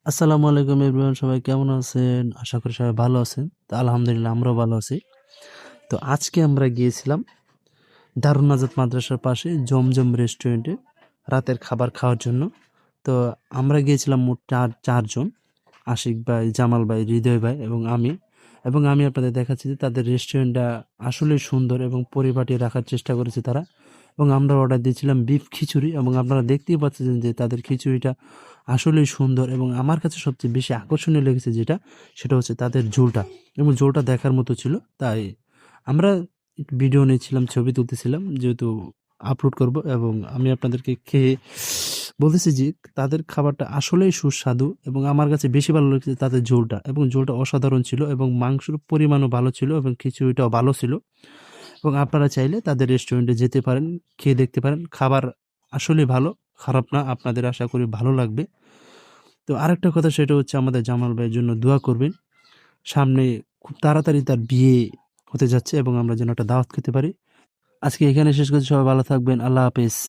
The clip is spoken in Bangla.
আসসালামু আলাইকুম এভরিওয়ান, সবাই কেমন আছেন? আশা করি সবাই ভালো আছেন। তো আলহামদুলিল্লাহ আমরাও ভালো আছি। তো আজকে আমরা গিয়েছিলাম দারুন নাজাত মাদ্রাসার পাশে জমজম রেস্টুরেন্টে রাতের খাবার খাওয়ার জন্য। তো আমরা গিয়েছিলাম মোট চারজন, আশিক ভাই, জামাল ভাই, হৃদয় ভাই এবং আমি। এবং আমি আপনাদের দেখাচ্ছি যে তাদের রেস্টুরেন্টটা আসলেই সুন্দর এবং পরিপাটি রাখার চেষ্টা করেছে তারা। এবং আমরা অর্ডার দিয়েছিলাম বিফ খিচুড়ি এবং আপনারা দেখতেই পাচ্ছেন যে তাদের খিচুড়িটা আসলেই সুন্দর। এবং আমার কাছে সবচেয়ে বেশি আকর্ষণীয় লেগেছে যেটা, সেটা হচ্ছে তাদের ঝোলটা। এবং ঝোলটা দেখার মতো ছিল। তাই আমরা একটু ভিডিও নিয়েছিলাম, ছবি তুলতেছিলাম, যেহেতু আপলোড করব। এবং আমি আপনাদেরকে খেয়ে বলতেছি যে তাদের খাবারটা আসলেই সুস্বাদু এবং আমার কাছে বেশি ভালো লেগেছে তাদের ঝোলটা। এবং ঝোলটা অসাধারণ ছিল এবং মাংসের পরিমাণও ভালো ছিল এবং খিচুড়িটাও ভালো ছিল। এবং আপনারা চাইলে তাদের রেস্টুরেন্টে যেতে পারেন, খেয়ে দেখতে পারেন। খাবার আসলেই ভালো, খারাপ না। আপনাদের আশা করি ভালো লাগবে। তো আরেকটা কথা, সেটা হচ্ছে আমাদের জামাল ভাইয়ের জন্য দোয়া করবেন। সামনে খুব তাড়াতাড়ি তার বিয়ে হতে যাচ্ছে এবং আমরা যেন একটা দাওয়াত খেতে পারি। আজকে এখানে শেষ করছি। সবাই ভালো থাকবেন। আল্লাহ হাফেজ।